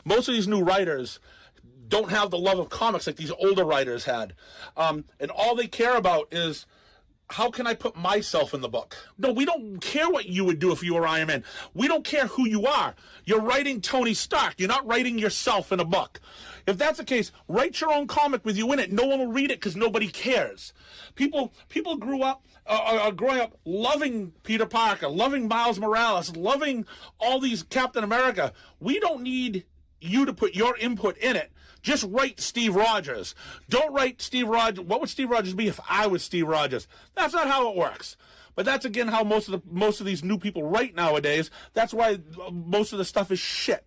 Most of these new writers don't have the love of comics like these older writers had. And all they care about is, how can I put myself in the book? No, we don't care what you would do if you were Iron Man. We don't care who you are. You're writing Tony Stark. You're not writing yourself in a book. If that's the case, write your own comic with you in it. No one will read it because nobody cares. People grew up, are growing up loving Peter Parker, loving Miles Morales, loving all these Captain America. We don't need you to put your input in it. Just write Steve Rogers. Don't write Steve Rogers. What would Steve Rogers be if I was Steve Rogers? That's not how it works. But that's again how most of these new people write nowadays. That's why most of the stuff is shit.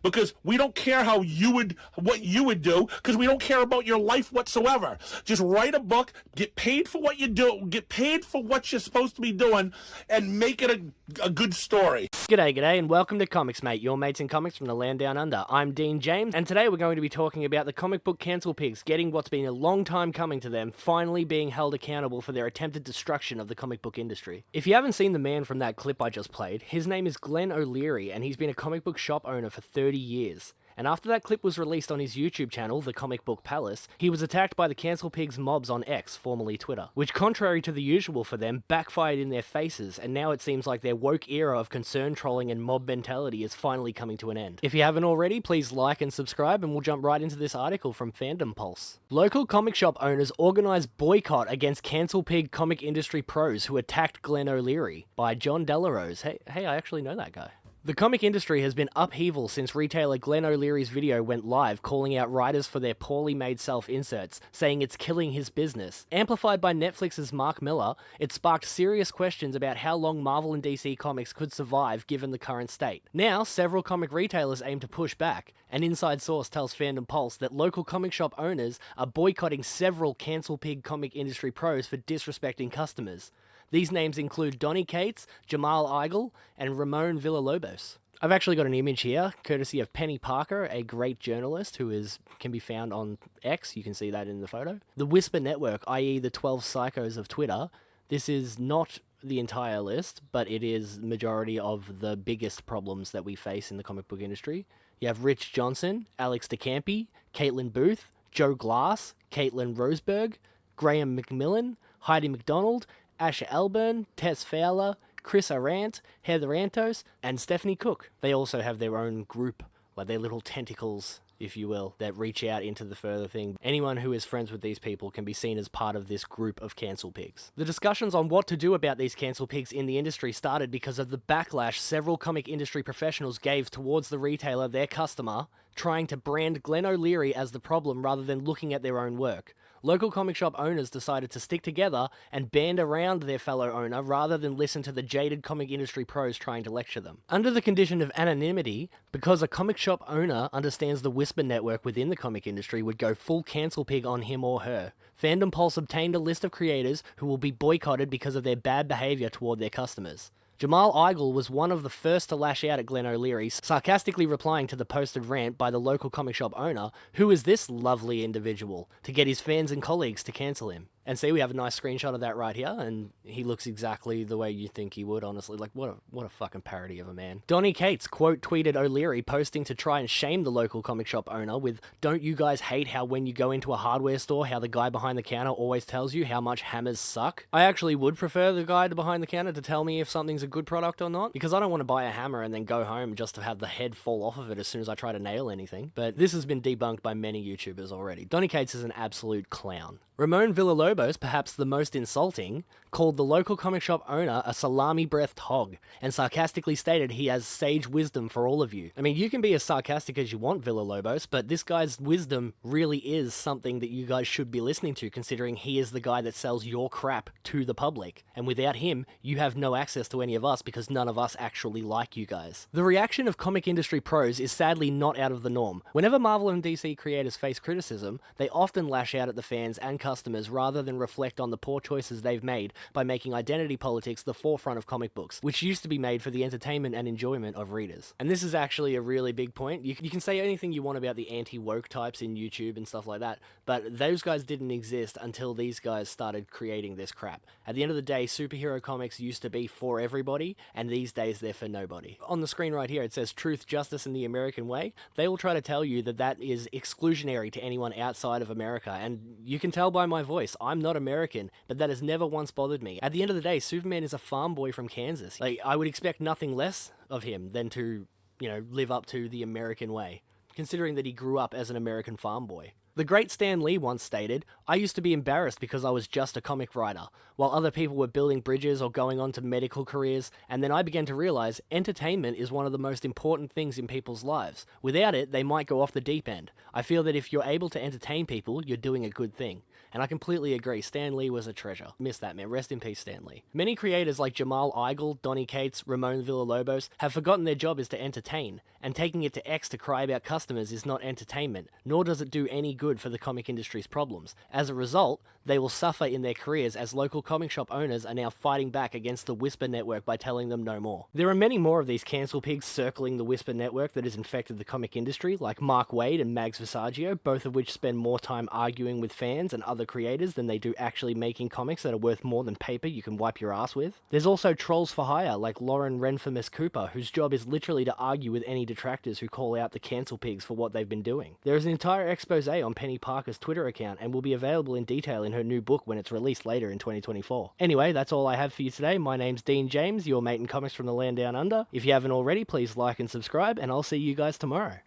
Because we don't care what you would do, because we don't care about your life whatsoever. Just write a book, get paid for what you do, get paid for what you're supposed to be doing, and make it a good story. G'day, and welcome to ComicsMATE, your mates in comics from the land down under. I'm Dean James, and today we're going to be talking about the comic book cancel pigs getting what's been a long time coming to them, finally being held accountable for their attempted destruction of the comic book industry. If you haven't seen the man from that clip I just played, his name is Glenn O'Leary, and he's been a comic book shop owner for 30 years. And after that clip was released on his YouTube channel, The Comic Book Palace, he was attacked by the Cancel Pigs mobs on X, formerly Twitter, which, contrary to the usual for them, backfired in their faces, and now it seems like their woke era of concern trolling and mob mentality is finally coming to an end. If you haven't already, please like and subscribe, and we'll jump right into this article from Fandom Pulse. Local comic shop owners organise boycott against Cancel Pig comic industry pros who attacked Glenn O'Leary, by John Delarose. Hey, I actually know that guy. The comic industry has been upheaval since retailer Glenn O'Leary's video went live calling out writers for their poorly made self-inserts, saying it's killing his business. Amplified by Netflix's Mark Miller, it sparked serious questions about how long Marvel and DC Comics could survive given the current state. Now, several comic retailers aim to push back. An inside source tells Fandom Pulse that local comic shop owners are boycotting several Cancel Pig comic industry pros for disrespecting customers. These names include Donny Cates, Jamal Igle, and Ramon Villalobos. I've actually got an image here, courtesy of Penny Parker, a great journalist who can be found on X. You can see that in the photo. The Whisper Network, i.e. the 12 psychos of Twitter. This is not the entire list, but it is the majority of the biggest problems that we face in the comic book industry. You have Rich Johnson, Alex DeCampi, Caitlin Booth, Joe Glass, Caitlin Roseberg, Graham McMillan, Heidi McDonald, Asher Elburn, Tess Fowler, Chris Arant, Heather Antos, and Stephanie Cook. They also have their own group, like their little tentacles, if you will, that reach out into the further thing. Anyone who is friends with these people can be seen as part of this group of cancel pigs. The discussions on what to do about these cancel pigs in the industry started because of the backlash several comic industry professionals gave towards the retailer, their customer, trying to brand Glenn O'Leary as the problem rather than looking at their own work. Local comic shop owners decided to stick together and band around their fellow owner rather than listen to the jaded comic industry pros trying to lecture them. Under the condition of anonymity, because a comic shop owner understands the Whisper network within the comic industry would go full cancel pig on him or her, Fandom Pulse obtained a list of creators who will be boycotted because of their bad behavior toward their customers. Jamal Igle was one of the first to lash out at Glenn O'Leary, sarcastically replying to the posted rant by the local comic shop owner, "Who is this lovely individual?" to get his fans and colleagues to cancel him. And see, we have a nice screenshot of that right here, and he looks exactly the way you think he would, honestly. Like, what a fucking parody of a man. Donny Cates quote tweeted O'Leary posting to try and shame the local comic shop owner with, "Don't you guys hate how when you go into a hardware store, how the guy behind the counter always tells you how much hammers suck?" I actually would prefer the guy behind the counter to tell me if something's a good product or not, because I don't want to buy a hammer and then go home just to have the head fall off of it as soon as I try to nail anything. But this has been debunked by many YouTubers already. Donny Cates is an absolute clown. Ramon Villalobos, perhaps the most insulting, called the local comic shop owner a salami-breathed hog, and sarcastically stated he has sage wisdom for all of you. I mean, you can be as sarcastic as you want, Villalobos, but this guy's wisdom really is something that you guys should be listening to, considering he is the guy that sells your crap to the public. And without him, you have no access to any of us because none of us actually like you guys. The reaction of comic industry pros is sadly not out of the norm. Whenever Marvel and DC creators face criticism, they often lash out at the fans and customers rather than reflect on the poor choices they've made by making identity politics the forefront of comic books, which used to be made for the entertainment and enjoyment of readers. And this is actually a really big point. You can say anything you want about the anti-woke types in YouTube and stuff like that, but those guys didn't exist until these guys started creating this crap. At the end of the day, superhero comics used to be for everybody, and these days they're for nobody. On the screen right here it says truth, justice, and the American way. They will try to tell you that that is exclusionary to anyone outside of America, and you can tell by my voice, I'm not American, but that has never once bothered me. At the end of the day, Superman is a farm boy from Kansas. Like, I would expect nothing less of him than to, live up to the American way, considering that he grew up as an American farm boy. The great Stan Lee once stated, "I used to be embarrassed because I was just a comic writer, while other people were building bridges or going on to medical careers, and then I began to realize entertainment is one of the most important things in people's lives. Without it, they might go off the deep end. I feel that if you're able to entertain people, you're doing a good thing." And I completely agree, Stan Lee was a treasure. Miss that man, rest in peace Stan Lee. Many creators like Jamal Igle, Donny Cates, Ramon Villalobos have forgotten their job is to entertain, and taking it to X to cry about customers is not entertainment, nor does it do any good for the comic industry's problems. As a result, they will suffer in their careers as local comic shop owners are now fighting back against the Whisper Network by telling them no more. There are many more of these cancel pigs circling the Whisper Network that has infected the comic industry, like Mark Waid and Mags Visaggio, both of which spend more time arguing with fans and other creators than they do actually making comics that are worth more than paper you can wipe your ass with. There's also trolls for hire like Lauren Renfamous Cooper, whose job is literally to argue with any detractors who call out the cancel pigs for what they've been doing. There is an entire expose on Penny Parker's Twitter account and will be available in detail in her new book when it's released later in 2024. Anyway, that's all I have for you today. My name's Dean James, your mate in comics from the land down under. If you haven't already, please like and subscribe, and I'll see you guys tomorrow.